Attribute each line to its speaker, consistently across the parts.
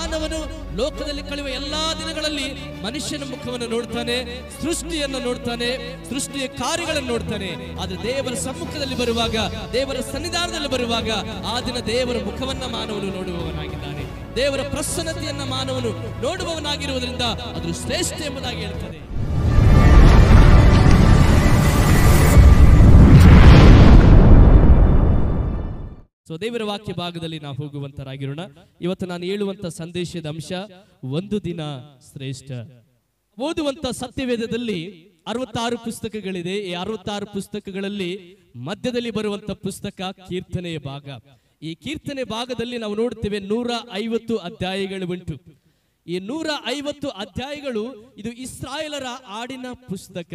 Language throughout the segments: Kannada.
Speaker 1: ಮಾನವನು ಲೋಕದಲ್ಲಿ ಕಳೆಯುವ ಎಲ್ಲಾ ದಿನಗಳಲ್ಲಿ ಮನುಷ್ಯನ ಮುಖವನ್ನು ನೋಡ್ತಾನೆ, ಸೃಷ್ಟಿಯನ್ನು ನೋಡ್ತಾನೆ, ಸೃಷ್ಟಿಯ ಕಾರ್ಯಗಳನ್ನು ನೋಡ್ತಾನೆ. ಆದ್ರೆ ದೇವರ ಸಮ್ಮುಖದಲ್ಲಿ ಬರುವಾಗ, ದೇವರ ಸನ್ನಿಧಾನದಲ್ಲಿ ಬರುವಾಗ ಆ ದಿನ ದೇವರ ಮುಖವನ್ನ ಮಾನವನು ನೋಡುವವನಾಗಿದ್ದಾನೆ. ದೇವರ ಪ್ರಸನ್ನತೆಯನ್ನ ಮಾನವನು ನೋಡುವವನಾಗಿರುವುದರಿಂದ ಅದು ಶ್ರೇಷ್ಠ ಎಂಬುದಾಗಿ ಹೇಳ್ತದೆ. ದೇವರ ವಾಕ್ಯ ಭಾಗದಲ್ಲಿ ನಾವು ಹೋಗುವಂತರಾಗಿರೋಣ. ಇವತ್ತು ನಾನು ಹೇಳುವಂತ ಸಂದೇಶದ ಅಂಶ ಒಂದು ದಿನ ಶ್ರೇಷ್ಠ. ಓದುವಂತ ಸತ್ಯವೇದದಲ್ಲಿ 66 ಪುಸ್ತಕಗಳಿದೆ. ಈ 66 ಪುಸ್ತಕಗಳಲ್ಲಿ ಮಧ್ಯದಲ್ಲಿ ಬರುವಂತ ಪುಸ್ತಕ ಕೀರ್ತನೆಯ ಭಾಗ. ಈ ಕೀರ್ತನೆ ಭಾಗದಲ್ಲಿ ನಾವು ನೋಡ್ತೇವೆ 150 ಅಧ್ಯಾಯಗಳು ಉಂಟು. ಈ 150 ಅಧ್ಯಾಯಗಳು ಇದು ಇಸ್ರಾಯೇಲರ ಹಾಡಿನ ಪುಸ್ತಕ.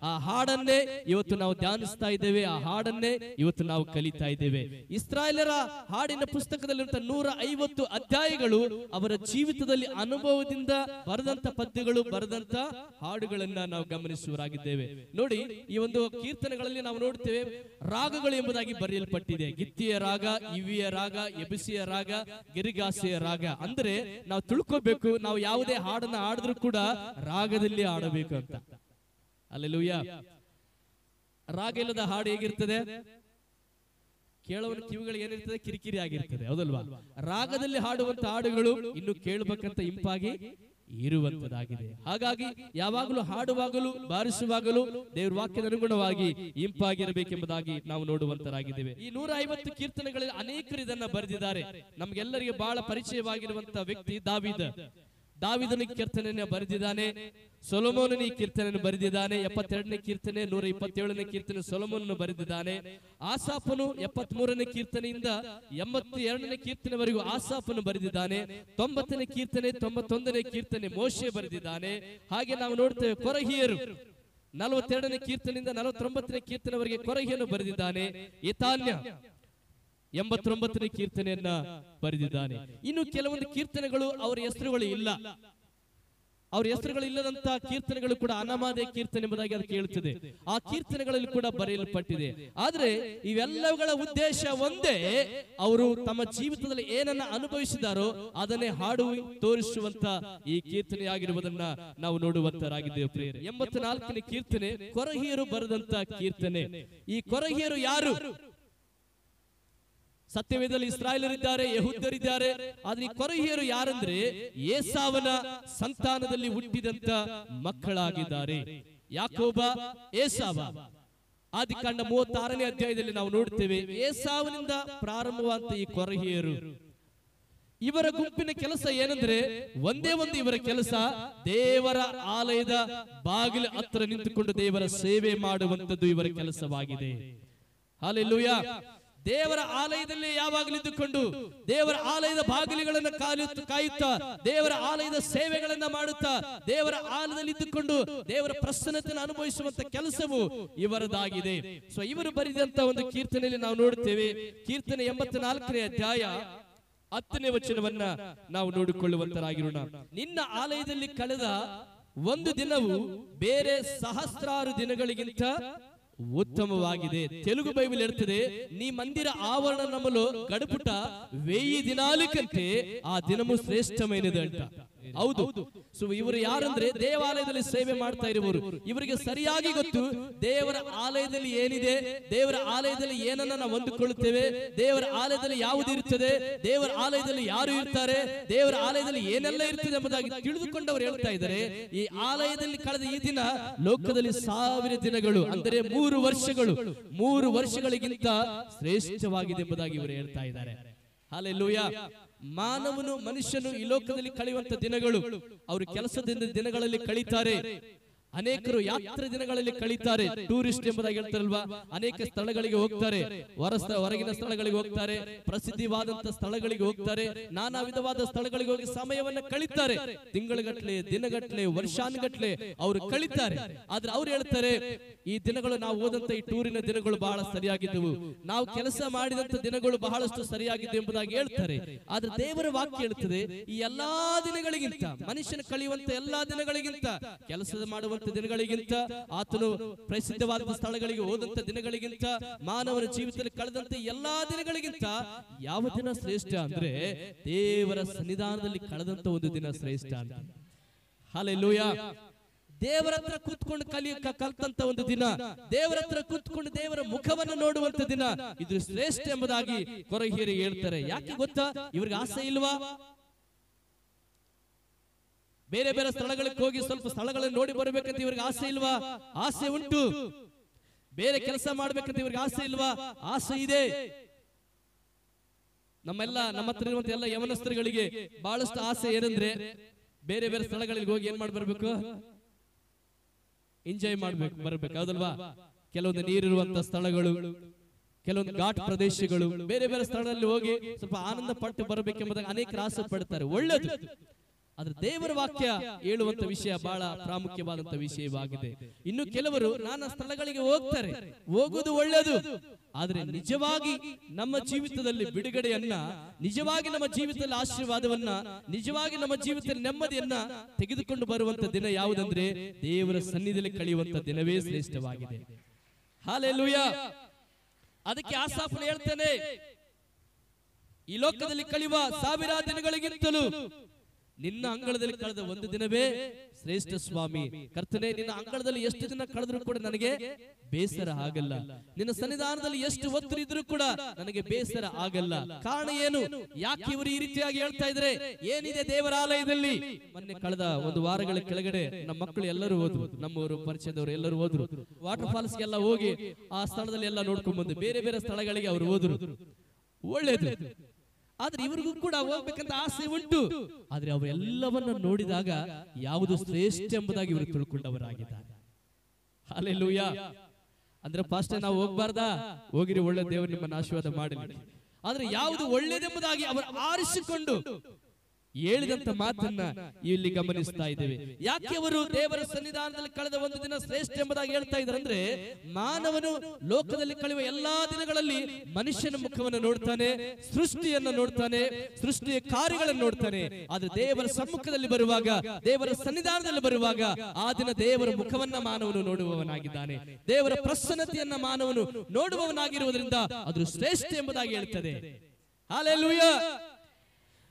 Speaker 1: ಆ ಹಾಡನ್ನೇ ಇವತ್ತು ನಾವು ಧ್ಯಾನಿಸ್ತಾ ಇದ್ದೇವೆ, ಆ ಹಾಡನ್ನೇ ಇವತ್ತು ನಾವು ಕಲಿತಾ ಇದ್ದೇವೆ. ಇಸ್ರಾಯೇಲರ ಹಾಡಿನ ಪುಸ್ತಕದಲ್ಲಿರುವಂತಹ 150 ಅಧ್ಯಾಯಗಳು ಅವರ ಜೀವಿತದಲ್ಲಿ ಅನುಭವದಿಂದ ಬರೆದಂತ ಪದ್ಯಗಳು, ಬರೆದಂತ ಹಾಡುಗಳನ್ನ ನಾವು ಗಮನಿಸುವರಾಗಿದ್ದೇವೆ. ನೋಡಿ, ಈ ಒಂದು ಕೀರ್ತನೆಗಳಲ್ಲಿ ನಾವು ನೋಡ್ತೇವೆ ರಾಗಗಳು ಎಂಬುದಾಗಿ ಬರೆಯಲ್ಪಟ್ಟಿದೆ. ಗಿತ್ತಿಯ ರಾಗ, ಇವಿಯ ರಾಗ, ಎಬಿಸಿಯ ರಾಗ, ಗಿರಿಗಾಸೆಯ ರಾಗ. ಅಂದ್ರೆ ನಾವು ತಿಳ್ಕೋಬೇಕು, ನಾವು ಯಾವುದೇ ಹಾಡನ್ನ ಹಾಡಿದ್ರು ಕೂಡ ರಾಗದಲ್ಲಿ ಹಾಡಬೇಕು ಅಂತ. ಹಲ್ಲೆಲೂಯಾ. ರಾಗ ಇಲ್ಲದ ಹಾಡು ಹೇಗಿರ್ತದೆ? ಕೇಳುವ ಕಿವಿಗಳಿಗೆ ಏನಿರ್ತದೆ? ಕಿರಿಕಿರಿ ಆಗಿರ್ತದೆ, ಹೌದಲ್ವಾ? ರಾಗದಲ್ಲಿ ಹಾಡುವಂತ ಹಾಡುಗಳು ಇನ್ನು ಕೇಳಬೇಕಂತ ಇಂಪಾಗಿ ಇರುವಂತದಾಗಿದೆ. ಹಾಗಾಗಿ ಯಾವಾಗಲೂ ಹಾಡುವಾಗಲೂ ಬಾರಿಸುವಾಗಲೂ ದೇವರ ವಾಕ್ಯದ ಅನುಗುಣವಾಗಿ ಇಂಪಾಗಿರಬೇಕೆಂಬುದಾಗಿ ನಾವು ನೋಡುವಂತರಾಗಿದ್ದೇವೆ. ಈ 150 ಕೀರ್ತನೆಗಳಲ್ಲಿ ಅನೇಕರು ಇದನ್ನ ಬರೆದಿದ್ದಾರೆ. ನಮ್ಗೆಲ್ಲರಿಗೆ ಬಹಳ ಪರಿಚಯವಾಗಿರುವಂತಹ ವ್ಯಕ್ತಿ ದಾವಿದನ ಕೀರ್ತನೆಯನ್ನು ಬರೆದಿದ್ದಾನೆ. ಸೊಲೊಮೋನನ ಕೀರ್ತನೆಯನ್ನು ಬರೆದಿದ್ದಾನೆ. 72ನೇ ಕೀರ್ತನೆ, 127ನೇ ಕೀರ್ತನೆ ಸೊಲೊಮೋನನು ಬರೆದಿದ್ದಾನೆ. ಆಸಾಫನು 73ನೇ ಕೀರ್ತನೆಯಿಂದ 82ನೇ ಕೀರ್ತನೆವರೆಗೂ ಆಸಾಫನು ಬರೆದಿದ್ದಾನೆ. 90ನೇ ಕೀರ್ತನೆ, 91ನೇ ಕೀರ್ತನೆ ಮೋಶೆ ಬರೆದಿದ್ದಾನೆ. ಹಾಗೆ ನಾವು ನೋಡ್ತೇವೆ ಕೊರಹಿಯರು 42ನೇ ಕೀರ್ತನೆಯಿಂದ 49ನೇ ಕೀರ್ತನೆವರೆಗೆ ಕೊರಹಿಯನ್ನು ಬರೆದಿದ್ದಾನೆ. ಏತಾನ್ಯ 89ನೇ ಕೀರ್ತನೆಯನ್ನ ಬರೆದಿದ್ದಾನೆ. ಇನ್ನು ಕೆಲವೊಂದು ಕೀರ್ತನೆಗಳು ಅವರ ಹೆಸರುಗಳು ಇಲ್ಲ. ಅವ್ರ ಹೆಸರುಗಳು ಇಲ್ಲದಂತ ಕೀರ್ತನೆಗಳು ಕೂಡ ಅನಾಮಧೇಯ ಕೀರ್ತನೆ ಎಂಬುದಾಗಿ ಅದಕ್ಕೆ ಹೇಳುತ್ತದೆ. ಆ ಕೀರ್ತನೆಗಳಲ್ಲಿ ಕೂಡ ಬರೆಯಲ್ಪಟ್ಟಿದೆ. ಆದ್ರೆ ಇವೆಲ್ಲವುಗಳ ಉದ್ದೇಶ ಒಂದೇ, ಅವರು ತಮ್ಮ ಜೀವಿತದಲ್ಲಿ ಏನನ್ನ ಅನುಭವಿಸಿದಾರೋ ಅದನ್ನೇ ಹಾಡು ತೋರಿಸುವಂತ ಈ ಕೀರ್ತನೆ ಆಗಿರುವುದನ್ನ ನಾವು ನೋಡುವಂತರಾಗಿದ್ದೇವೆ ಪ್ರಿಯರೇ. 84ನೇ ಕೀರ್ತನೆ ಕೊರಹಿಯರು ಬರೆದಂತ ಕೀರ್ತನೆ. ಈ ಕೊರಹಿಯರು ಯಾರು? ಸತ್ಯವೇದದಲ್ಲಿ ಇಸ್ರಾಯೇಲರಿದ್ದಾರೆ, ಯೆಹೂದ್ಯರಿದ್ದಾರೆ. ಆದ್ರೆ ಈ ಕೊರಹಿಯರು ಯಾರಂದ್ರೆ ಏಸಾವನ ಸಂತಾನದಲ್ಲಿ ಹುಟ್ಟಿದಂತ ಮಕ್ಕಳಾಗಿದ್ದಾರೆ. ಯಾಕೋಬ, ಏಸಾವ. ಆದಿಕಾಂಡ 36ನೇ ಅಧ್ಯಾಯದಲ್ಲಿ ನಾವು ನೋಡ್ತೇವೆ ಏಸಾವನಿಂದ ಪ್ರಾರಂಭವಾದ ಈ ಕೊರಹಿಯರು. ಇವರ ಗುಂಪಿನ ಕೆಲಸ ಏನಂದ್ರೆ ಒಂದೇ ಒಂದು ಇವರ ಕೆಲಸ, ದೇವರ ಆಲಯದ ಬಾಗಿಲ ಹತ್ರ ನಿಂತುಕೊಂಡು ದೇವರ ಸೇವೆ ಮಾಡುವಂತದ್ದು ಇವರ ಕೆಲಸವಾಗಿದೆ. ಹಲ್ಲೆಲೂಯಾ. ದೇವರ ಆಲಯದಲ್ಲಿ ಯಾವಾಗಲೂ ಇದ್ದುಕೊಂಡು ದೇವರ ಆಲಯದ ಬಾಗಿಲುಗಳನ್ನು ಕಾಯುತ್ತಾ ದೇವರ ಆಲಯದ ಸೇವೆಗಳನ್ನ ಮಾಡುತ್ತಾ ದೇವರ ಆಲಯದಲ್ಲಿ ಇದ್ದುಕೊಂಡು ದೇವರ ಪ್ರಸನ್ನತೆಯನ್ನು ಅನುಭವಿಸುವಂತ ಕೆಲಸವು ಇವರದಾಗಿದೆ. ಸೊ ಇವರು ಬರೆದಂತ ಒಂದು ಕೀರ್ತನೆಯಲ್ಲಿ ನಾವು ನೋಡುತ್ತೇವೆ. ಕೀರ್ತನೆ 84ನೇ ಅಧ್ಯಾಯ 10ನೇ ವಚನವನ್ನ ನಾವು ನೋಡಿಕೊಳ್ಳುವಂತರಾಗಿರೋಣ. ನಿನ್ನ ಆಲಯದಲ್ಲಿ ಕಳೆದ ಒಂದು ದಿನವು ಬೇರೆ ಸಹಸ್ರಾರು ದಿನಗಳಿಗಿಂತ ఉత్తమవాಗಿದೆ. తెలుగు బైబిల్ ಹೇಳ್ತದೆ, నీ మందిర ఆవరణ నమలో గడుపుట 1000 దినాల కంటే ఆ దినము శ్రేష్టమైనది అంట. ಹೌದು. ಸೊ ಇವರು ಯಾರಂದ್ರೆ ದೇವಾಲಯದಲ್ಲಿ ಸೇವೆ ಮಾಡ್ತಾ ಇರುವವರು. ಇವರಿಗೆ ಸರಿಯಾಗಿ ಗೊತ್ತು ದೇವರ ಆಲಯದಲ್ಲಿ ಏನಿದೆ, ದೇವರ ಆಲಯದಲ್ಲಿ ಏನನ್ನ ನಾವು ಹೊಂದಿಕೊಳ್ಳುತ್ತೇವೆ, ದೇವರ ಆಲಯದಲ್ಲಿ ಯಾವುದು ಇರುತ್ತದೆ, ದೇವರ ಆಲಯದಲ್ಲಿ ಯಾರು ಇರ್ತಾರೆ, ದೇವರ ಆಲಯದಲ್ಲಿ ಏನೆಲ್ಲ ಇರ್ತದೆ ಎಂಬುದಾಗಿ ತಿಳಿದುಕೊಂಡವರು ಹೇಳ್ತಾ ಇದ್ದಾರೆ. ಈ ಆಲಯದಲ್ಲಿ ಕಳೆದ ಈ ದಿನ ಲೋಕದಲ್ಲಿ 1000 ದಿನಗಳು ಅಂದರೆ 3 ವರ್ಷಗಳಿಗಿಂತ ಶ್ರೇಷ್ಠವಾಗಿದೆ ಎಂಬುದಾಗಿ ಇವರು ಹೇಳ್ತಾ ಇದ್ದಾರೆ. ಹಲ್ಲೆಲೂಯಾ. ಮನುಷ್ಯನು ಈ ಲೋಕದಲ್ಲಿ ಕಳೆಯುವಂತ ದಿನಗಳು, ಅವರು ಕೆಲಸದಿಂದ ದಿನಗಳಲ್ಲಿ ಕಳೀತಾರೆ. ಅನೇಕರು ಯಾತ್ರೆ ದಿನಗಳಲ್ಲಿ ಕಳೀತಾರೆ. ಟೂರಿಸ್ಟ್ ಎಂಬುದಾಗಿ ಹೇಳ್ತಾರಲ್ವಾ, ಅನೇಕ ಸ್ಥಳಗಳಿಗೆ ಹೋಗ್ತಾರೆ, ಹೊರಗಿನ ಸ್ಥಳಗಳಿಗೆ ಹೋಗ್ತಾರೆ, ಪ್ರಸಿದ್ಧವಾದಂತ ಸ್ಥಳಗಳಿಗೆ ಹೋಗ್ತಾರೆ, ನಾನಾ ವಿಧವಾದ ಸ್ಥಳಗಳಿಗೆ ಹೋಗಿ ಸಮಯವನ್ನ ಕಳೀತಾರೆ. ತಿಂಗಳುಗಟ್ಲೆ, ದಿನಗಟ್ಲೆ, ವರ್ಷಾನುಗಟ್ಲೆ ಅವರು ಕಳೀತಾರೆ. ಆದ್ರೆ ಅವ್ರು ಹೇಳ್ತಾರೆ, ಈ ದಿನಗಳು ನಾವು ಹೋದಂತ ಈ ಟೂರಿನ ದಿನಗಳು ಬಹಳ ಸರಿಯಾಗಿದ್ದವು, ನಾವು ಕೆಲಸ ಮಾಡಿದಂತ ದಿನಗಳು ಬಹಳಷ್ಟು ಸರಿಯಾಗಿದ್ದು ಎಂಬುದಾಗಿ ಹೇಳ್ತಾರೆ. ಆದ್ರೆ ದೇವರ ವಾಕ್ಯ ಹೇಳ್ತದೆ, ಈ ಎಲ್ಲಾ ದಿನಗಳಿಗಿಂತ, ಮನುಷ್ಯನ ಕಳೆಯುವಂತ ಎಲ್ಲಾ ದಿನಗಳಿಗಿಂತ, ಕೆಲಸ ಮಾಡುವಂತ ಮಾಡುವಂತ ದಿನಗಳಿಗಿಂತ, ಆತನು ಪ್ರಸಿದ್ಧವಾದ ಸ್ಥಳಗಳಿಗೆ ಹೋದಂತ ದಿನಗಳಿಗಿಂತ, ಮಾನವನ ಜೀವಿತದಲ್ಲಿ ಕಳೆದಂತ ಎಲ್ಲಾ ದಿನಗಳಿಗಿಂತ ಯಾವ ದಿನ ಶ್ರೇಷ್ಠ ಅಂದ್ರೆ ದೇವರ ಸನ್ನಿಧಾನದಲ್ಲಿ ಕಳೆದಂತ ಒಂದು ದಿನ ಶ್ರೇಷ್ಠ ಅಂತ. ಹಲ್ಲೆಲೂಯಾ. ದೇವರ ಹತ್ರ ಕೂತ್ಕೊಂಡು ಕಲ್ತಂತ ಒಂದು ದಿನ, ದೇವರ ಹತ್ರ ಕೂತ್ಕೊಂಡು ದೇವರ ಮುಖವನ್ನು ನೋಡುವಂತ ದಿನ, ಇದು ಶ್ರೇಷ್ಠ ಎಂಬುದಾಗಿ ಕೊರಹೀರಿ ಹೇಳ್ತಾರೆ. ಯಾಕೆ ಗೊತ್ತಾ? ಇವ್ರಿಗೆ ಆಸೆ ಇಲ್ವಾ? ಬೇರೆ ಬೇರೆ ಸ್ಥಳಗಳಿಗೆ ಹೋಗಿ ಸ್ವಲ್ಪ ಸ್ಥಳಗಳನ್ನು ನೋಡಿ ಬರ್ಬೇಕಂತ ಇವ್ರಿಗೆ ಆಸೆ ಇಲ್ವಾ? ಆಸೆ ಉಂಟು. ಬೇರೆ ಕೆಲಸ ಮಾಡ್ಬೇಕಂತ ಇವ್ರಿಗೆ ಆಸೆ ಇಲ್ವಾ? ಆಸೆ ಇದೆ. ನಮ್ಮ ಹತ್ರ ಇರುವಂತ ಎಲ್ಲ ಯವನಸ್ಥರುಗಳಿಗೆ ಬಹಳಷ್ಟು ಆಸೆ ಏನಂದ್ರೆ ಬೇರೆ ಬೇರೆ ಸ್ಥಳಗಳಿಗೆ ಹೋಗಿ ಏನ್ ಮಾಡಿ ಬರ್ಬೇಕು? ಎಂಜಾಯ್ ಮಾಡ್ಬೇಕು, ಬರ್ಬೇಕು, ಹೌದಲ್ವಾ? ಕೆಲವೊಂದು ನೀರಿರುವಂತ ಸ್ಥಳಗಳು, ಕೆಲವೊಂದು ಘಾಟ್ ಪ್ರದೇಶಗಳು, ಬೇರೆ ಬೇರೆ ಸ್ಥಳದಲ್ಲಿ ಹೋಗಿ ಸ್ವಲ್ಪ ಆನಂದ ಪಟ್ಟು ಬರಬೇಕೆಂಬುದಾಗಿ ಅನೇಕರು ಆಸೆ ಪಡ್ತಾರೆ. ಒಳ್ಳೆಯದು. ಆದ್ರೆ ದೇವರ ವಾಕ್ಯ ಹೇಳುವಂತ ವಿಷಯ ಬಹಳ ಪ್ರಾಮುಖ್ಯವಾದಂತ ವಿಷಯವಾಗಿದೆ. ಇನ್ನು ಕೆಲವರು ನಾನಾ ಸ್ಥಳಗಳಿಗೆ ಹೋಗ್ತಾರೆ, ಹೋಗುವುದು ಒಳ್ಳೆಯದು. ಆದ್ರೆ ನಿಜವಾಗಿ ನಮ್ಮ ಜೀವಿತದಲ್ಲಿ ಬಿಡುಗಡೆಯನ್ನ, ನಿಜವಾಗಿ ನಮ್ಮ ಜೀವಿತದಲ್ಲಿ ಆಶೀರ್ವಾದವನ್ನ, ನಿಜವಾಗಿ ನಮ್ಮ ಜೀವಿತದಲ್ಲಿ ನೆಮ್ಮದಿಯನ್ನ ತೆಗೆದುಕೊಂಡು ಬರುವಂತ ದಿನ ಯಾವುದಂದ್ರೆ ದೇವರ ಸನ್ನಿಧಿಯಲ್ಲಿ ಕಳೆಯುವಂತ ದಿನವೇ ಶ್ರೇಷ್ಠವಾಗಿದೆ. ಹಲ್ಲೆಲೂಯಾ. ಅದಕ್ಕೆ ಆಸಾಫನು ಹೇಳ್ತಾನೆ, ಈ ಲೋಕದಲ್ಲಿ ಕಳೆಯುವ 1000 ದಿನಗಳಿಗಿಂತಲೂ ನಿನ್ನ ಅಂಗಳದಲ್ಲಿ ಕಳೆದ ಒಂದು ದಿನವೇ ಶ್ರೇಷ್ಠ ಸ್ವಾಮಿ. ಕರ್ತನೇ, ನಿನ್ನ ಅಂಗಳದಲ್ಲಿ ಎಷ್ಟು ದಿನ ಕಳೆದ್ರು ಕೂಡ ನನಗೆ ಬೇಸರ ಆಗಲ್ಲ. ನಿನ್ನ ಸನ್ನಿಧಾನದಲ್ಲಿ ಎಷ್ಟು ಹೊತ್ತು ಇದ್ರೂ ಕೂಡ ನನಗೆ ಬೇಸರ ಆಗಲ್ಲ. ಕಾರಣ ಏನು? ಯಾಕೆ ಇವರು ಈ ರೀತಿಯಾಗಿ ಹೇಳ್ತಾ ಇದ್ರೆ? ಏನಿದೆ ದೇವರ ಆಲಯದಲ್ಲಿ? ಮೊನ್ನೆ ಕಳೆದ ಒಂದು ವಾರಗಳ ಕೆಳಗಡೆ ನಮ್ಮ ಮಕ್ಕಳು ಎಲ್ಲರೂ ಹೋದ್ರು, ನಮ್ಮವರು ಪರಿಚಯದವರು ಎಲ್ಲರೂ ಹೋದ್ರು. ವಾಟರ್ ಫಾಲ್ಸ್ ಗೆಲ್ಲ ಹೋಗಿ ಆ ಸ್ಥಳದಲ್ಲಿ ಎಲ್ಲ ನೋಡ್ಕೊಂಡ್ ಬಂದು ಬೇರೆ ಬೇರೆ ಸ್ಥಳಗಳಿಗೆ ಅವರು ಹೋದ್ರು. ಒಳ್ಳೇದು. ಆದ್ರೆ ಇವರಿಗೂ ಕೂಡ ಹೋಗ್ಬೇಕಂತ ಆಸೆ ಉಂಟು. ಆದ್ರೆ ಅವರೆಲ್ಲವನ್ನ ನೋಡಿದಾಗ ಯಾವುದು ಶ್ರೇಷ್ಠ ಎಂಬುದಾಗಿ ಇವರು ತಿಳ್ಕೊಂಡವರಾಗಿದ್ದಾರೆ. ಹಲ್ಲೆಲೂಯಾ. ಅಂದ್ರೆ ಪಾಸ್ಟರ್ ನಾವು ಹೋಗ್ಬಾರ್ದಾ? ಹೋಗಿರಿ, ಒಳ್ಳೆ ದೇವರು ನಿಮ್ಮನ್ನು ಆಶೀರ್ವಾದ ಮಾಡಲಿ. ಆದ್ರೆ ಯಾವುದು ಒಳ್ಳೇದೆಂಬುದಾಗಿ ಅವರು ಆರಿಸಿಕೊಂಡು ಹೇಳಿದಂತ ಮಾತನ್ನ ಇಲ್ಲಿ ಗಮನಿಸ್ತಾ ಇದ್ದೇವೆ. ಯಾಕೆ ಅವರು ದೇವರ ಸನ್ನಿಧಾನದಲ್ಲಿ ಕಳೆದ ಒಂದು ದಿನ ಶ್ರೇಷ್ಠ ಎಂಬುದಾಗಿ ಹೇಳ್ತಾ ಇದ್ದಾರೆ ಅಂದ್ರೆ, ಮಾನವನು ಲೋಕದಲ್ಲಿ ಕಳೆಯುವ ಎಲ್ಲಾ ದಿನಗಳಲ್ಲಿ ಮನುಷ್ಯನ ಮುಖವನ್ನು ನೋಡ್ತಾನೆ, ಸೃಷ್ಟಿಯನ್ನ ನೋಡ್ತಾನೆ, ಸೃಷ್ಟಿಯ ಕಾರ್ಯಗಳನ್ನು ನೋಡ್ತಾನೆ. ಆದ್ರೆ ದೇವರ ಸಮ್ಮುಖದಲ್ಲಿ ಬರುವಾಗ, ದೇವರ ಸನ್ನಿಧಾನದಲ್ಲಿ ಬರುವಾಗ ಆ ದಿನ ದೇವರ ಮುಖವನ್ನ ಮಾನವನು ನೋಡುವವನಾಗಿದ್ದಾನೆ. ದೇವರ ಪ್ರಸನ್ನತೆಯನ್ನ ಮಾನವನು ನೋಡುವವನಾಗಿರುವುದರಿಂದ ಅದು ಶ್ರೇಷ್ಠ ಎಂಬುದಾಗಿ ಹೇಳ್ತದೆ. ಹಲ್ಲೆಲೂಯಾ.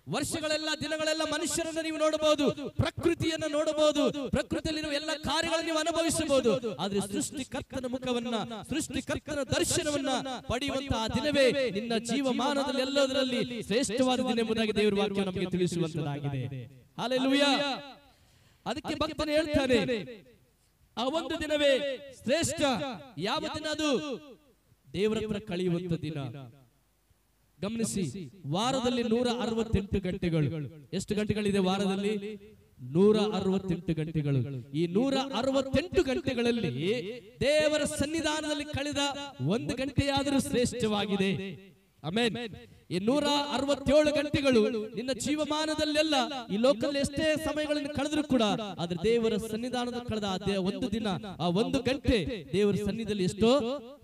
Speaker 1: ವರ್ಷಗಳೆಲ್ಲ, ದಿನಗಳೆಲ್ಲ ಮನುಷ್ಯರನ್ನ ನೀವು ನೋಡಬಹುದು, ಪ್ರಕೃತಿಯನ್ನ ನೋಡಬಹುದು, ಪ್ರಕೃತಿಯಲ್ಲಿರುವ ಎಲ್ಲ ಕಾರ್ಯಗಳನ್ನು ನೀವು ಅನುಭವಿಸಬಹುದು. ಆದ್ರೆ ಸೃಷ್ಟಿಕರ್ತನ ಮುಖವನ್ನ, ಸೃಷ್ಟಿಕರ್ತನ ದರ್ಶನವನ್ನ ಪಡೆಯುವಂತಹ ದಿನವೇ ನಿನ್ನ ಜೀವಮಾನದಲ್ಲಿ ಎಲ್ಲದರಲ್ಲಿ ಶ್ರೇಷ್ಠವಾದ ದಿನ ಎಂಬುದಾಗಿ ದೇವರ ವಾಕ್ಯ ನಮಗೆ ತಿಳಿಸುವಂತದ್ದಾಗಿದೆ. ಹಲ್ಲೆಲೂಯಾ. ಅದಕ್ಕೆ ಭಕ್ತನು ಹೇಳ್ತಾನೆ, ಆ ಒಂದು ದಿನವೇ ಶ್ರೇಷ್ಠ. ಯಾವ ದಿನ ಅದು? ದೇವರ ಹತ್ರ ಕಳೆಯುವಂತ ದಿನ. ಗಮನಿಸಿ, ವಾರದಲ್ಲಿ 168 ಗಂಟೆಗಳು. ಎಷ್ಟು ಗಂಟೆಗಳಿದೆ ವಾರದಲ್ಲಿ? 168 ಗಂಟೆಗಳು. ಈ 168 ಗಂಟೆಗಳಲ್ಲಿ ದೇವರ ಸನ್ನಿಧಾನದಲ್ಲಿ ಕಳೆದ ಒಂದು ಗಂಟೆಯಾದರೂ ಶ್ರೇಷ್ಠವಾಗಿದೆ. ಆಮೆನ್. ಈ 167 ಗಂಟೆಗಳು ನಿನ್ನ ಜೀವಮಾನದಲ್ಲೆಲ್ಲ ಈ ಲೋಕದಲ್ಲಿ ಎಷ್ಟೇ ಸಮಯಗಳನ್ನು ಕಳೆದ್ರು ಕೂಡ ಆದ್ರೆ ದೇವರ ಸನ್ನಿಧಾನದಲ್ಲಿ ಕಳೆದ ಒಂದು ದಿನ, ಆ ಒಂದು ಗಂಟೆ ದೇವರ ಸನ್ನಿಧಿಯಲ್ಲಿ ಎಷ್ಟೋ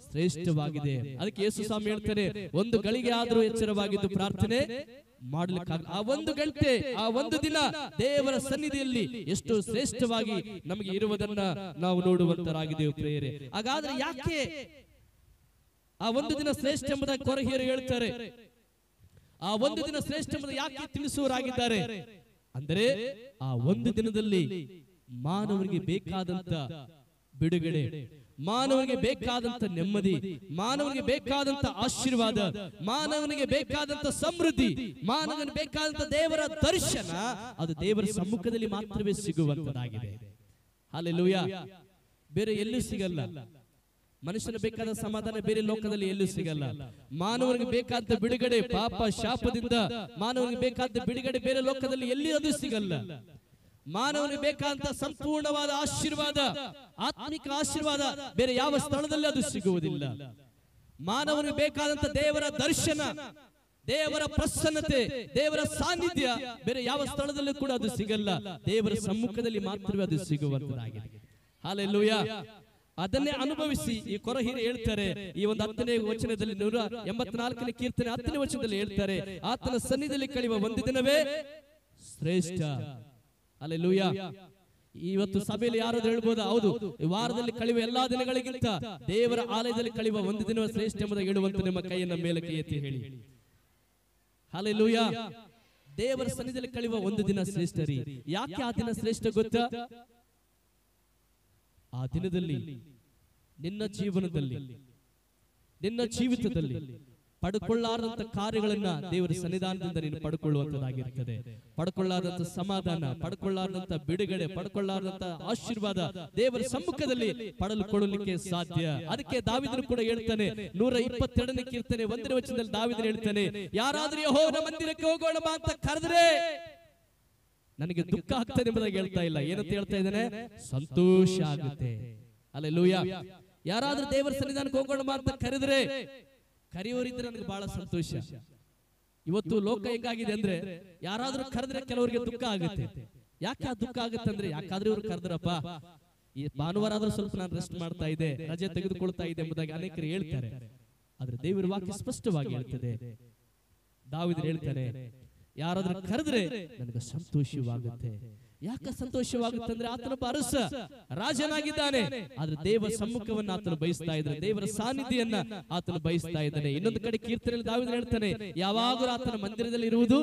Speaker 1: ಶ್ರೇಷ್ಠವಾಗಿದೆ. ಅದಕ್ಕೆ ಯೇಸು ಸ್ವಾಮಿ ಹೇಳ್ತಾರೆ, ಒಂದು ಗಳಿಗೆ ಆದರೂ ಎಚ್ಚರವಾಗಿದ್ದು ಪ್ರಾರ್ಥನೆ ಮಾಡಲಿಕ್ಕಾಗ ಆ ಒಂದು ಗಂಟೆ, ಆ ಒಂದು ದಿನ ದೇವರ ಸನ್ನಿಧಿಯಲ್ಲಿ ಎಷ್ಟು ಶ್ರೇಷ್ಠವಾಗಿ ನಮಗೆ ಇರುವುದನ್ನ ನಾವು ನೋಡುವಂತರಾಗಿದ್ದೇವೆ ಪ್ರಿಯರೇ. ಹಾಗಾದ್ರೆ ಯಾಕೆ ಆ ಒಂದು ದಿನ ಶ್ರೇಷ್ಠ ಎಂಬುದಾಗಿ ಕೊರಹೀಯರು ಹೇಳ್ತಾರೆ? ಆ ಒಂದು ದಿನ ಶ್ರೇಷ್ಠ ಎಂಬುದಾಗಿ ಯಾಕೆ ತಿಳಿಸುವರಾಗಿದ್ದಾರೆ ಅಂದರೆ, ಆ ಒಂದು ದಿನದಲ್ಲಿ ಮಾನವರಿಗೆ ಬೇಕಾದಂತ ಬಿಡುಗಡೆ, ಮಾನವನಿಗೆ ಬೇಕಾದಂತ ನೆಮ್ಮದಿ, ಮಾನವನಿಗೆ ಬೇಕಾದಂತ ಆಶೀರ್ವಾದ, ಮಾನವನಿಗೆ ಬೇಕಾದಂತ ಸಮೃದ್ಧಿ, ಮಾನವನಿಗೆ ಬೇಕಾದಂತ ದೇವರ ದರ್ಶನ ಅದು ದೇವರ ಸಮ್ಮುಖದಲ್ಲಿ ಮಾತ್ರವೇ ಸಿಗುವಂತದಾಗಿದೆ. ಹಲ್ಲೆಲೂಯಾ. ಬೇರೆ ಎಲ್ಲೂ ಸಿಗಲ್ಲ. ಮನುಷ್ಯನ ಬೇಕಾದ ಸಮಾಧಾನ ಬೇರೆ ಲೋಕದಲ್ಲಿ ಎಲ್ಲೂ ಸಿಗಲ್ಲ. ಮಾನವನಿಗೆ ಬೇಕಾದ ಬಿಡುಗಡೆ, ಪಾಪ ಶಾಪದಿಂದ ಮಾನವನಿಗೆ ಬೇಕಾದ ಬಿಡುಗಡೆ ಬೇರೆ ಲೋಕದಲ್ಲಿ ಎಲ್ಲಿ ಅದು ಸಿಗಲ್ಲ. ಮಾನವನಿಗೆ ಬೇಕಾದಂತ ಸಂಪೂರ್ಣವಾದ ಆಶೀರ್ವಾದ, ಆತ್ಮಿಕ ಆಶೀರ್ವಾದ ಬೇರೆ ಯಾವ ಸ್ಥಳದಲ್ಲಿ ಅದು ಸಿಗುವುದಿಲ್ಲ. ಮಾನವನಿಗೆ ಬೇಕಾದಂತ ದೇವರ ದರ್ಶನ, ದೇವರ ಪ್ರಸನ್ನತೆ, ದೇವರ ಸಾನ್ನಿಧ್ಯ ಬೇರೆ ಯಾವ ಸ್ಥಳದಲ್ಲೂ ಕೂಡ ಅದು ಸಿಗಲ್ಲ. ದೇವರ ಸಮ್ಮುಖದಲ್ಲಿ ಮಾತ್ರವೇ ಅದು ಸಿಗುವಂತದಾಗಿದೆ. ಹಲ್ಲೆಲೂಯಾ. ಅದನ್ನೇ ಅನುಭವಿಸಿ ಈ ಕೊರಹೀಯರು ಹೇಳ್ತಾರೆ, ಈ ಒಂದು 10ನೇ ವಚನದಲ್ಲಿ 184ನೇ ಕೀರ್ತನೆ 10ನೇ ವಚನದಲ್ಲಿ ಹೇಳ್ತಾರೆ, ಆತನ ಸನ್ನಿಧಿಯಲ್ಲಿ ಕಳೆಯುವ ಒಂದು ದಿನವೇ ಶ್ರೇಷ್ಠ. ಹಲ್ಲೆಲೂಯಾ. ಇವತ್ತು ಸಭೆಯಲ್ಲಿ ಯಾರಾದ್ರೂ ಹೇಳ್ಬೋದಾ? ಹೌದು, ವಾರದಲ್ಲಿ ಕಳೆಯುವ ಎಲ್ಲಾ ದಿನಗಳಿಗಿಂತ ದೇವರ ಆಲಯದಲ್ಲಿ ಕಳೆಯುವ ಒಂದು ದಿನ ಶ್ರೇಷ್ಠ ಎಂಬುದಾಗಿ ಹೇಳುವಂತ ನಿಮ್ಮ ಕೈಯನ್ನ ಮೇಲಕ್ಕೆ ಎತ್ತಿ ಹೇಳಿ. ಹಲ್ಲೆಲೂಯಾ. ದೇವರ ಸನ್ನಿಧಿಯಲ್ಲಿ ಕಳೆಯುವ ಒಂದು ದಿನ ಶ್ರೇಷ್ಠ ರೀ. ಯಾಕೆ ಆ ದಿನ ಶ್ರೇಷ್ಠ ಗೊತ್ತಾ? ಆ ದಿನದಲ್ಲಿ ನಿನ್ನ ಜೀವನದಲ್ಲಿ, ನಿನ್ನ ಜೀವಿತದಲ್ಲಿ ಪಡ್ಕೊಳ್ಳಾರದಂತ ಕಾರ್ಯಗಳನ್ನ ದೇವರ ಸನ್ನಿಧಾನದಿಂದ ನೀನು ಪಡ್ಕೊಳ್ಳುವಂತದ್ದಾಗಿರ್ತದೆ. ಪಡ್ಕೊಳ್ಳಾರದಂತ ಸಮಾಧಾನ, ಪಡ್ಕೊಳ್ಳಾರದಂತ ಬಿಡುಗಡೆ, ಪಡ್ಕೊಳ್ಳಾರದಂತ ಆಶೀರ್ವಾದ ದೇವರ ಸಮ್ಮುಖದಲ್ಲಿ ಪಡೆದುಕೊಳ್ಳಲಿಕ್ಕೆ ಸಾಧ್ಯ. ಅದಕ್ಕೆ ದಾವೀದನು ಕೂಡ ಹೇಳ್ತಾನೆ, 122ನೇ ಕೀರ್ತನೆ 1ನೇ ವಚನದಲ್ಲಿ ದಾವೀದನು ಹೇಳ್ತಾನೆ, ಯಾರಾದ್ರೂ ಯೆಹೋವನ ಮಂದಿರಕ್ಕೆ ಹೋಗೋಣ ಅಂತ ಕರೆದ್ರೆ ನನಗೆ ದುಃಖ ಆಗ್ತದೆ ಎಂಬುದಾಗಿ ಹೇಳ್ತಾ ಇಲ್ಲ. ಏನಂತ ಹೇಳ್ತಾ ಇದ್ದಾನೆ? ಸಂತೋಷ ಆಗುತ್ತೆ. ಹಲ್ಲೆಲೂಯಾ. ಯಾರಾದ್ರೂ ದೇವರ ಸನ್ನಿಧಾನಕ್ಕೆ ಹೋಗೋಣ ಅಂತ ಕರೆದ್ರೆ, ಕರೆಯೋರಿದ್ರೆ ನನಗೆ ಬಹಳ ಸಂತೋಷ. ಇವತ್ತು ಲೋಕ ಹೆಂಗಾಗಿದೆ ಅಂದ್ರೆ, ಯಾರಾದ್ರೂ ಕರೆದ್ರೆ ಕೆಲವರಿಗೆ ದುಃಖ ಆಗುತ್ತೆ. ಯಾಕೆ ಆ ದುಃಖ ಆಗುತ್ತೆ ಅಂದ್ರೆ, ಯಾಕಾದ್ರೂ ಇವ್ರು ಕರೆದ್ರಪ್ಪ, ಈ ಭಾನುವಾರ ಆದ್ರೂ ಸ್ವಲ್ಪ ನಾನು ರೆಸ್ಟ್ ಮಾಡ್ತಾ ಇದ್ದೆ, ರಜೆ ತೆಗೆದುಕೊಳ್ತಾ ಇದ್ದೆ ಎಂಬುದಾಗಿ ಅನೇಕರು ಹೇಳ್ತಾರೆ. ಆದ್ರೆ ದೇವರ ವಾಕ್ಯ ಸ್ಪಷ್ಟವಾಗಿ ಹೇಳ್ತದೆ. ದಾವೀದನು ಹೇಳ್ತಾನೆ, ಯಾರಾದ್ರೂ ಕರೆದ್ರೆ ನನಗೆ ಸಂತೋಷವಾಗುತ್ತೆ. ಯಾಕೆ ಸಂತೋಷವಾಗುತ್ತೆ ಅಂದ್ರೆ, ಆತನೊಬ್ಬ ಅರಸ, ರಾಜನಾಗಿದ್ದಾನೆ. ಆದ್ರೆ ದೇವರ ಸಮ್ಮುಖವನ್ನು ಆತನು ಬಯಸ್ತಾ ಇದ್ದಾನೆ, ದೇವರ ಸಾನ್ನಿಧ್ಯವನ್ನ ಆತನು ಬಯಸ್ತಾ ಇದ್ದಾನೆ. ಇನ್ನೊಂದು ಕಡೆ ಕೀರ್ತನೆಯಲ್ಲಿ ದಾವೀದನು ಹೇಳ್ತಾನೆ, ಯಾವಾಗಲೂ ಆತನ ಮಂದಿರದಲ್ಲಿ ಇರುವುದು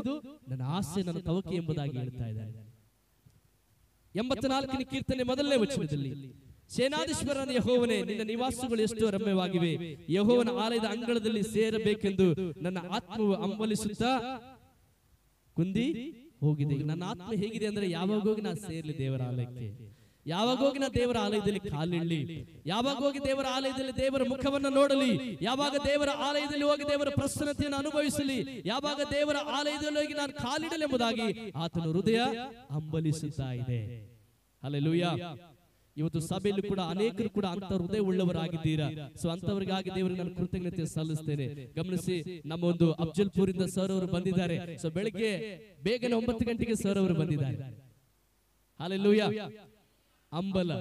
Speaker 1: ನನ್ನ ಆಸೆ, ನನ್ನ ತವಕೆ ಎಂಬುದಾಗಿ ಹೇಳ್ತಾ ಇದ್ದಾನೆ. 84ನೇ ಕೀರ್ತನೆ 1ನೇ ವಚನದಲ್ಲಿ, ಸೇನಾಧೀಶ್ವರನ ಯೆಹೋವನೇ, ನಿನ್ನ ನಿವಾಸಗಳು ಎಷ್ಟೋ ರಮ್ಯವಾಗಿವೆ. ಯೆಹೋವನ ಆಲಯದ ಅಂಗಳದಲ್ಲಿ ಸೇರಬೇಕೆಂದು ನನ್ನ ಆತ್ಮವು ಹಂಬಲಿಸುತ್ತಾ ಕುಂದಿ ಹೋಗಿದೆ. ನನ್ನ ಆತ್ಮ ಹೇಗಿದೆ ಅಂದ್ರೆ, ಯಾವಾಗ ಹೋಗಿ ನಾನು ಸೇರ್ಲಿ ದೇವರ ಆಲಯಕ್ಕೆ, ಯಾವಾಗ ಹೋಗಿ ನಾ ದೇವರ ಆಲಯದಲ್ಲಿ ಕಾಲಿಡಲಿ, ಯಾವಾಗ ಹೋಗಿ ದೇವರ ಆಲಯದಲ್ಲಿ ದೇವರ ಮುಖವನ್ನು ನೋಡಲಿ, ಯಾವಾಗ ದೇವರ ಆಲಯದಲ್ಲಿ ಹೋಗಿ ದೇವರ ಪ್ರಸನ್ನತೆಯನ್ನು ಅನುಭವಿಸಲಿ, ಯಾವಾಗ ದೇವರ ಆಲಯದಲ್ಲಿ ಹೋಗಿ ನಾನು ಕಾಲಿಡಲಿ ಎಂಬುದಾಗಿ ಆತನ ಹೃದಯ ಹಂಬಲಿಸುತ್ತಾ ಇದೆ. ಹಲ್ಲೆಲೂಯಾ. ಇವತ್ತು ಸಭೆಯಲ್ಲಿ ಕೂಡ ಅನೇಕರು ಕೂಡ ಅಂತ ಹೃದಯ ಉಳ್ಳವರಾಗಿದ್ದೀರಾ. ಸೊ ಅಂತವರಿಗಾಗಿ ದೇವರಿಗೆ ನಾನು ಕೃತಜ್ಞತೆ ಸಲ್ಲಿಸ್ತೇನೆ. ಗಮನಿಸಿ, ನಮ್ಮ ಒಂದು ಅಫ್ಜಲ್ಪುರ್ ಇಂದ ಸರ್ ಅವರು ಬಂದಿದ್ದಾರೆ. ಸೊ ಬೆಳಿಗ್ಗೆ ಬೇಗನೆ 9 ಗಂಟೆಗೆ ಸರ್ ಅವರು ಬಂದಿದ್ದಾರೆ. ಹಲ್ಲೆಲೂಯಾ. ಅಂಬಲ,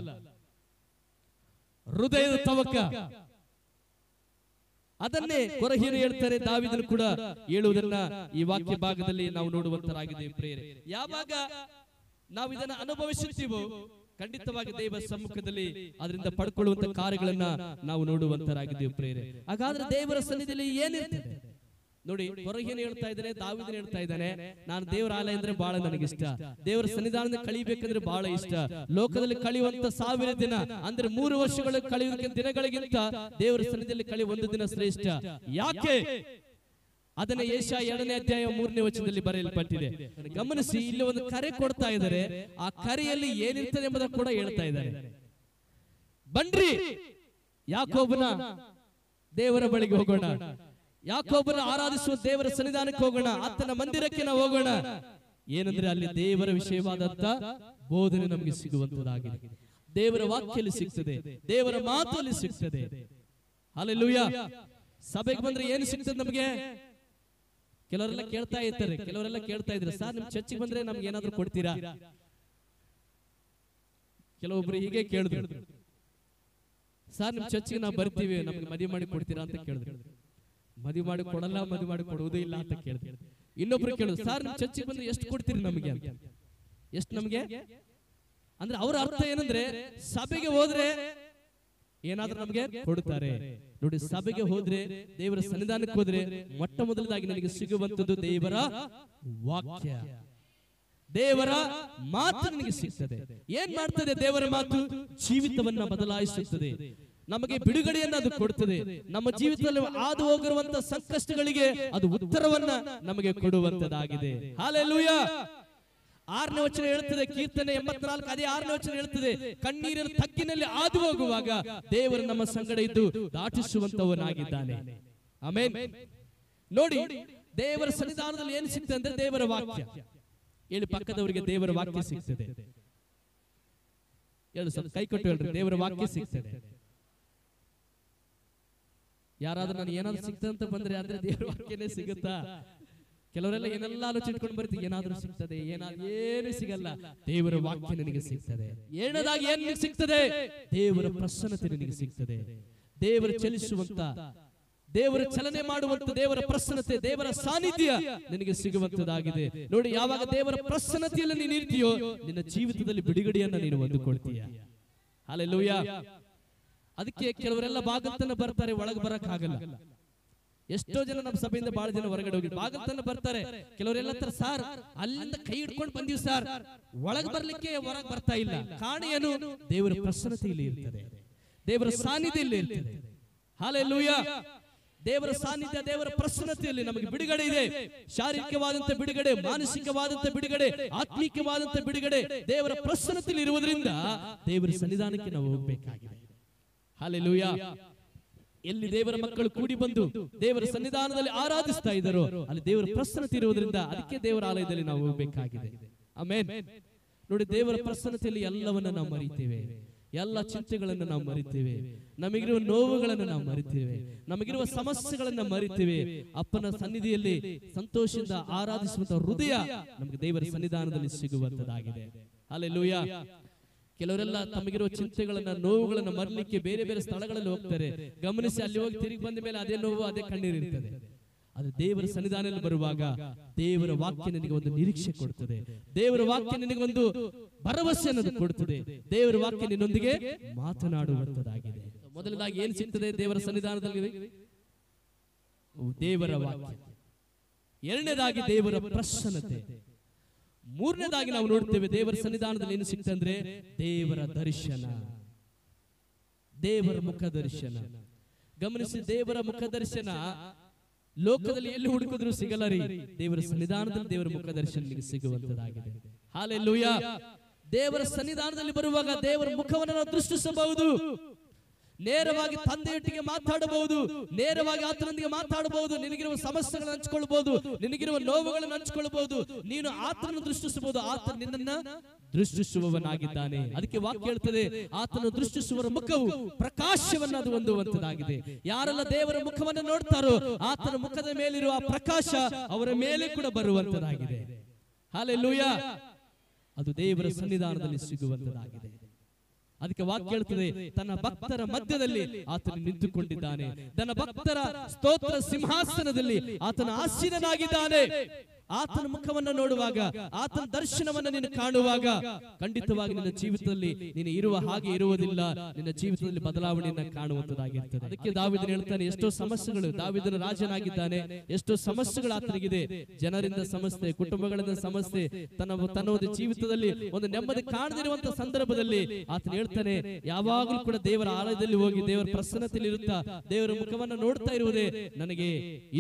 Speaker 1: ಹೃದಯದ ತವಕ, ಅದನ್ನೇ ಕೊರಹೀರು ಹೇಳ್ತಾರೆ. ದಾವೀದನು ಕೂಡ ಹೇಳುವುದನ್ನ ಈ ವಾಕ್ಯ ಭಾಗದಲ್ಲಿ ನಾವು ನೋಡುವಂತರಾಗಿದೆ. ಪ್ರೇರೆ, ಯಾವಾಗ ನಾವು ಇದನ್ನ ಅನುಭವಿಸುತ್ತೀವೋ ಖಂಡಿತವಾಗಿ ದೇವರ ಸಮ್ಮುಖದಲ್ಲಿ ಅದರಿಂದ ಪಡ್ಕೊಳ್ಳುವಂತ ಕಾರ್ಯಗಳನ್ನ ನಾವು ನೋಡುವಂತರಾಗಿದ್ದೇವೆ. ಪ್ರೇರೆ, ಹಾಗಾದ್ರೆ ದೇವರ ಸನ್ನಿಧಿಯಲ್ಲಿ ಏನಿರ್ತದೆ ನೋಡಿ. ಕೊರಹೀನು ಹೇಳ್ತಾ ಇದ್ದಾನೆ, ದಾವೀದನು ಹೇಳ್ತಾ ಇದ್ದಾನೆ, ನಾನು ದೇವರ ಆಲಯ ಅಂದ್ರೆ ಬಹಳ ನನಗಿಷ್ಟ, ದೇವರ ಸನ್ನಿಧಾನದಲ್ಲಿ ಕಳಿಬೇಕಂದ್ರೆ ಬಹಳ ಇಷ್ಟ. ಲೋಕದಲ್ಲಿ ಕಳೆಯುವಂತ 1000 ದಿನ ಅಂದ್ರೆ 3 ವರ್ಷಗಳ ಕಳೆಯುವ ದಿನಗಳಿಗಿಂತ ದೇವರ ಸನ್ನಿಧಿಯಲ್ಲಿ ಕಳೆಯುವ ಒಂದು ದಿನ ಶ್ರೇಷ್ಠ. ಯಾಕೆ? ಅದನ್ನ ಯೆಶಾಯ 2ನೇ ಅಧ್ಯಾಯ 3ನೇ ವಚನದಲ್ಲಿ ಬರೆಯಲ್ಪಟ್ಟಿದೆ. ಗಮನಿಸಿ, ಇಲ್ಲಿ ಒಂದು ಕರೆ ಕೊಡ್ತಾ ಇದ್ದಾರೆ. ಆ ಕರೆಯಲ್ಲಿ ಏನಿರ್ತದೆ ಎಂಬುದನ್ನು ಕೂಡ ಹೇಳ್ತಾ ಇದ್ದಾರೆ. ಬನ್ರಿ, ಯಾಕೋಬನ ದೇವರ ಬಳಿಗೆ ಹೋಗೋಣ, ಯಾಕೋಬನ ಆರಾಧಿಸುವ ದೇವರ ಸನ್ನಿಧಾನಕ್ಕೆ ಹೋಗೋಣ, ಆತನ ಮಂದಿರಕ್ಕೆ ನಾವು ಹೋಗೋಣ. ಏನಂದ್ರೆ ಅಲ್ಲಿ ದೇವರ ವಿಷಯವಾದಂತ ಬೋಧನೆ ನಮಗೆ ಸಿಗುವಂತದಾಗಿದೆ. ದೇವರ ವಾಕ್ಯಲ್ಲಿ ಸಿಗ್ತದೆ, ದೇವರ ಮಾತಲ್ಲಿ ಸಿಗ್ತದೆ. ಹಲ್ಲೆಲೂಯಾ. ಸಭೆಗೆ ಬಂದ್ರೆ ಏನು ಸಿಗ್ತದೆ ನಮಗೆ? ಕೆಲವರೆಲ್ಲ ಕೇಳ್ತಾ ಇರ್ತಾರೆ, ಕೆಲವರೆಲ್ಲ ಕೇಳ್ತಾ ಇದ್ರೆ, ಸರ್ ನಿಮ್ ಚರ್ಚಿಗೆ ಬಂದ್ರೆ ನಮ್ಗೆ ಏನಾದ್ರು ಕೊಡ್ತೀರಾ? ಕೆಲವೊಬ್ರು ಹೀಗೆ ಕೇಳಿದ್ರು, ಸರ್ ನಿಮ್ ಚರ್ಚಿಗೆ ನಾವು ಬರ್ತೀವಿ, ನಮ್ಗೆ ಮದುವೆ ಮಾಡಿ ಕೊಡ್ತೀರಾ ಅಂತ ಕೇಳಿದ್ರು. ಮದುವೆ ಮಾಡಿ ಕೊಡಲ್ಲ, ಮದುವೆ ಮಾಡಿ ಕೊಡುವುದೇ ಇಲ್ಲ ಅಂತ ಕೇಳಿದ್ರು. ಇನ್ನೊಬ್ರು ಕೇಳಿದ್ರು, ಸರ್ ನಿಮ್ ಚರ್ಚಿಗೆ ಬಂದ್ರೆ ಎಷ್ಟು ಕೊಡ್ತೀರಿ ನಮಗೆ ಅಂತ. ಎಷ್ಟು ನಮ್ಗೆ ಅಂದ್ರೆ ಅವರ ಅರ್ಥ ಏನಂದ್ರೆ, ಸಭೆಗೆ ಹೋದ್ರೆ ಏನಾದ್ರೂ ನಮಗೆ ಕೊಡ್ತಾರೆ. ನೋಡಿ, ಸಭೆಗೆ ಹೋದ್ರೆ, ದೇವರ ಸನ್ನಿಧಾನಕ್ಕೆ ಹೋದ್ರೆ ಮೊಟ್ಟ ಮೊದಲದಾಗಿ ನನಗೆ ಸಿಗುವಂತದ್ದು ದೇವರ ವಾಕ್ಯ, ದೇವರ ಮಾತು ನನಗೆ ಸಿಗ್ತದೆ. ಏನ್ ಮಾಡ್ತದೆ ದೇವರ ಮಾತು? ಜೀವಿತವನ್ನ ಬದಲಾಯಿಸುತ್ತದೆ, ನಮಗೆ ಬಿಡುಗಡೆಯನ್ನ ಅದು ಕೊಡುತ್ತದೆ. ನಮ್ಮ ಜೀವಿತದಲ್ಲಿ ಹಾದು ಹೋಗಿರುವಂತ ಸಂಕಷ್ಟಗಳಿಗೆ ಅದು ಉತ್ತರವನ್ನ ನಮಗೆ ಕೊಡುವಂತದಾಗಿದೆ. ಹಲ್ಲೆಲೂಯಾ. 6ನೇ ವಚನ ಹೇಳ್ತದೆ, ಕೀರ್ತನೆ 84 ಅದೇ 6ನೇ ವಚನ ಹೇಳ್ತದೆ, ಕಣ್ಣೀರಿನ ತಗ್ಗಿನಲ್ಲಿ ಹಾದು ಹೋಗುವಾಗ ದೇವರು ನಮ್ಮ ಸಂಗಡ ಇದ್ದು ದಾಟಿಸುವಂತವನಾಗಿದ್ದಾನೆ. ಆಮೆನ್. ನೋಡಿ, ದೇವರ ಸನ್ನಿಧಾನದಲ್ಲಿ ಏನು ಸಿಗ್ತದೆ ಅಂದ್ರೆ ದೇವರ ವಾಕ್ಯ. ಹೇಳಿ ಪಕ್ಕದವರಿಗೆ, ದೇವರ ವಾಕ್ಯ ಸಿಗ್ತದೆ. ಹೇಳು, ಸ್ವಲ್ಪ ಕೈ ಕೊಟ್ಟು ಹೇಳ್ರಿ, ದೇವರ ವಾಕ್ಯ ಸಿಗ್ತದೆ. ಯಾರಾದ್ರೂ ನಾನು ಏನಾದ್ರು ಸಿಗ್ತದೆ ಅಂತ ಬಂದ್ರೆ ಆದ್ರೆ ದೇವರ ವಾಕ್ಯನೇ ಸಿಗುತ್ತಾ? ಕೆಲವರೆಲ್ಲ ಏನೆಲ್ಲ ಆಲೋಚನೆ ಇಟ್ಕೊಂಡು ಬರ್ತೀವಿ, ಏನಾದ್ರೂ ಸಿಗ್ತದೆ, ಏನು ಸಿಗಲ್ಲ. ದೇವರ ವಾಕ್ಯ ನಿನಗೆ ಸಿಗ್ತದೆ. ಏನದಾಗಿ ಏನ್ ಸಿಗ್ತದೆ? ದೇವರ ಪ್ರಸನ್ನತೆ ನಿನಗೆ ಸಿಗ್ತದೆ. ದೇವರ ಚಲಿಸುವಂತ ದೇವರ ಚಲನೆ ಮಾಡುವಂತ ದೇವರ ಪ್ರಸನ್ನತೆ, ದೇವರ ಸಾನ್ನಿಧ್ಯ ನಿನಗೆ ಸಿಗುವಂತದಾಗಿದೆ. ನೋಡಿ, ಯಾವಾಗ ದೇವರ ಪ್ರಸನ್ನತೆಯಲ್ಲಿ ನೀನು ಇರ್ತೀಯೋ ನಿನ್ನ ಜೀವಿತದಲ್ಲಿ ಬಿಡುಗಡೆಯನ್ನ ನೀನು ಹೊಂದಿಕೊಳ್ತೀಯ. ಹಲ್ಲೆಲೂಯಾ. ಅದಕ್ಕೆ ಕೆಲವರೆಲ್ಲ ಬಾಗಲ್ತನ ಬರ್ತಾರೆ, ಒಳಗೆ ಬರಕ್ ಆಗಲ್ಲ. ಎಷ್ಟೋ ಜನ ನಮ್ಮ ಸಭೆಯಿಂದ ಬಹಳ ಜನ ಹೊರಗಡೆ ಹೋಗಿ ಬಾಗಲ್ತನ ಬರ್ತಾರೆ. ಕೆಲವರೆಲ್ಲ ಸಾರ್ ಅಲ್ಲಿಂದ ಕೈ ಹಿಡ್ಕೊಂಡು ಬಂದೀವಿ ಸಾರ್, ಒಳಗೆ ಬರ್ಲಿಕ್ಕೆ ಹೊರಗೆ ಬರ್ತಾ ಇಲ್ಲ. ಕಾರಣ ಏನು? ದೇವರ ಪ್ರಸನ್ನತೆ ಇಲ್ಲಿ ಇರ್ತದೆ, ದೇವರ ಸಾನ್ನಿಧ್ಯ ಇಲ್ಲಿ ಇರ್ತದೆ. ಹಲ್ಲೆಲೂಯಾ. ದೇವರ ಸಾನ್ನಿಧ್ಯ, ದೇವರ ಪ್ರಸನ್ನತೆಯಲ್ಲಿ ನಮಗೆ ಬಿಡುಗಡೆ ಇದೆ. ಶಾರೀರಿಕವಾದಂತ ಬಿಡುಗಡೆ, ಮಾನಸಿಕವಾದಂತ ಬಿಡುಗಡೆ, ಆತ್ಮೀಕವಾದಂತ ಬಿಡುಗಡೆ ದೇವರ ಪ್ರಸನ್ನತೆಯಲ್ಲಿ ಇರುವುದರಿಂದ ದೇವರ ಸನ್ನಿಧಾನಕ್ಕೆ ನಾವು ಹೋಗಬೇಕಾಗಿದೆ. ಹಲ್ಲೆಲೂಯಾ. ಎಲ್ಲಿ ದೇವರ ಮಕ್ಕಳು ಕೂಡಿ ಬಂದು ದೇವರ ಸನ್ನಿಧಾನದಲ್ಲಿ ಆರಾಧಿಸ್ತಾ ಇದ್ದಾರೋ ಅಲ್ಲಿ ದೇವರ ಪ್ರಸನ್ನತೆ ಇರುವುದರಿಂದ ಅದಕ್ಕೆ ದೇವರ ಆಲಯದಲ್ಲಿ ನಾವು ಹೋಗಬೇಕಾಗಿದೆ. ಆಮೆನ್. ನೋಡಿ, ದೇವರ ಪ್ರಸನ್ನತೆಯಲ್ಲಿ ಎಲ್ಲವನ್ನ ನಾವು ಮರಿತೇವೆ, ಎಲ್ಲ ಚಿಂತೆಗಳನ್ನು ನಾವು ಮರಿತೇವೆ, ನಮಗಿರುವ ನೋವುಗಳನ್ನು ನಾವು ಮರಿತೇವೆ, ನಮಗಿರುವ ಸಮಸ್ಯೆಗಳನ್ನ ಮರಿತೇವೆ. ಅಪ್ಪನ ಸನ್ನಿಧಿಯಲ್ಲಿ ಸಂತೋಷದಿಂದ ಆರಾಧಿಸುವಂತ ಹೃದಯ ನಮಗೆ ದೇವರ ಸನ್ನಿಧಾನದಲ್ಲಿ ಸಿಗುವಂತದಾಗಿದೆ. ಹಲ್ಲೆಲೂಯಾ. ಕೆಲವರೆಲ್ಲ ತಮಗಿರುವ ಚಿಂತೆಗಳನ್ನ, ನೋವುಗಳನ್ನ ಮರಲಿಕ್ಕೆ ಬೇರೆ ಬೇರೆ ಸ್ಥಳಗಳಲ್ಲಿ ಹೋಗ್ತಾರೆ. ಗಮನಿಸಿ, ಅಲ್ಲಿ ಹೋಗಿ ತಿರುಗಿ ಬಂದ ಮೇಲೆ ಅದೇ ನೋವು, ಅದೇ ಕಣ್ಣೀರು ಇರ್ತದೆ. ಅದು ದೇವರ ಸನ್ನಿಧಾನದಲ್ಲಿ ಬರುವಾಗ ದೇವರ ವಾಕ್ಯ ನಿನಗೆ ಒಂದು ನಿರೀಕ್ಷೆ ಕೊಡುತ್ತದೆ, ದೇವರ ವಾಕ್ಯ ನಿನಗೆ ಒಂದು ಭರವಸೆಯನ್ನು ಕೊಡುತ್ತದೆ, ದೇವರ ವಾಕ್ಯ ನಿನ್ನೊಂದಿಗೆ ಮಾತನಾಡುವಂತದಾಗಿದೆ. ಮೊದಲದಾಗಿ ಏನ್ ಸಿಗ್ತದೆ ದೇವರ ಸನ್ನಿಧಾನದಲ್ಲಿ? ದೇವರ ವಾಕ್ಯ. ಎರಡನೇದಾಗಿ ದೇವರ ಪ್ರಸನ್ನತೆ. ಮೂರನೇದಾಗಿ ನಾವು ನೋಡ್ತೇವೆ ದೇವರ ಸನ್ನಿಧಾನದಲ್ಲಿ ಏನು ಸಿಗ್ತಂದ್ರೆ ದೇವರ ದರ್ಶನ, ದೇವರ ಮುಖ ದರ್ಶನ. ಗಮನಿಸಿ, ದೇವರ ಮುಖ ದರ್ಶನ ಲೋಕದಲ್ಲಿ ಎಲ್ಲಿ ಹುಡುಕಿದ್ರು ಸಿಗಲ್ಲ ರೀ. ದೇವರ ಸನ್ನಿಧಾನದಲ್ಲಿ ದೇವರ ಮುಖ ದರ್ಶನ ಸಿಗುವಂತದಾಗಿದೆ. ಹಲ್ಲೆಲೂಯಾ. ದೇವರ ಸನ್ನಿಧಾನದಲ್ಲಿ ಬರುವಾಗ ದೇವರ ಮುಖವನ್ನು ನಾವು ದೃಷ್ಟಿಸಬಹುದು. ನೇರವಾಗಿ ತಂದೆಯೊಟ್ಟಿಗೆ ಮಾತಾಡಬಹುದು, ನೇರವಾಗಿ ಆತನೊಂದಿಗೆ ಮಾತಾಡಬಹುದು. ನಿನಗಿರುವ ಸಮಸ್ಯೆಗಳನ್ನು ಹಂಚಿಕೊಳ್ಳಬಹುದು, ನಿನಗಿರುವ ನೋವುಗಳನ್ನು ಹಂಚಿಕೊಳ್ಳಬಹುದು. ನೀನು ಆತನನ್ನು ದೃಷ್ಟಿಸಬಹುದು, ಆತ ನಿನ್ನನ್ನ ದೃಷ್ಟಿಸುವವನಾಗಿದ್ದಾನೆ. ಅದಕ್ಕೆ ವಾಕ್ಯ ಹೇಳ್ತದೆ, ಆತನು ದೃಷ್ಟಿಸುವವರ ಮುಖವು ಪ್ರಕಾಶವನ್ನು ಅದು ಹೊಂದುವಂತದಾಗಿದೆ. ಯಾರೆಲ್ಲ ದೇವರ ಮುಖವನ್ನು ನೋಡ್ತಾರೋ ಆತನ ಮುಖದ ಮೇಲಿರುವ ಪ್ರಕಾಶ ಅವರ ಮೇಲೆ ಕೂಡ ಬರುವಂತದಾಗಿದೆ. ಹಲ್ಲೆಲೂಯಾ. ಅದು ದೇವರ ಸನ್ನಿಧಾನದಲ್ಲಿ ಸಿಗುವಂತದಾಗಿದೆ. ಅದಕ್ಕೆ ವಾಕ್ಯ ಹೇಳ್ತದೆ, ತನ್ನ ಭಕ್ತರ ಮಧ್ಯದಲ್ಲಿ ಆತನು ನಿಂತುಕೊಂಡಿದ್ದಾನೆ, ತನ್ನ ಭಕ್ತರ ಸ್ತೋತ್ರ ಸಿಂಹಾಸನದಲ್ಲಿ ಆತನ ಆಸೀನನಾಗಿದ್ದಾನೆ. ಆತನ ಮುಖವನ್ನು ನೋಡುವಾಗ, ಆತನ ದರ್ಶನವನ್ನು ನೀನು ಕಾಣುವಾಗ ಖಂಡಿತವಾಗಿ ನಿನ್ನ ಜೀವಿತದಲ್ಲಿ ನೀನು ಇರುವ ಹಾಗೆ ಇರುವುದಿಲ್ಲ, ನಿನ್ನ ಜೀವಿತದಲ್ಲಿ ಬದಲಾವಣೆಯನ್ನ ಕಾಣುವಂತದಾಗಿರ್ತದೆ. ಅದಕ್ಕೆ ದಾವೀದನು ಹೇಳ್ತಾನೆ, ಎಷ್ಟೋ ಸಮಸ್ಯೆಗಳು, ದಾವೀದನು ರಾಜನಾಗಿದ್ದಾನೆ, ಎಷ್ಟೋ ಸಮಸ್ಯೆಗಳು ಆತನಿಗಿದೆ. ಜನರಿಂದ ಸಮಸ್ಯೆ, ಕುಟುಂಬಗಳಿಂದ ಸಮಸ್ಯೆ, ತನ್ನ ಒಂದು ಜೀವಿತದಲ್ಲಿ ಒಂದು ನೆಮ್ಮದಿ ಕಾಣದಿರುವಂತ ಸಂದರ್ಭದಲ್ಲಿ ಆತನು ಹೇಳ್ತಾನೆ, ಯಾವಾಗಲೂ ಕೂಡ ದೇವರ ಆಲಯದಲ್ಲಿ ಹೋಗಿ ದೇವರ ಪ್ರಸನ್ನತೆಯಲ್ಲಿ ಇರುತ್ತಾ ದೇವರ ಮುಖವನ್ನು ನೋಡ್ತಾ ಇರುವುದೇ ನನಗೆ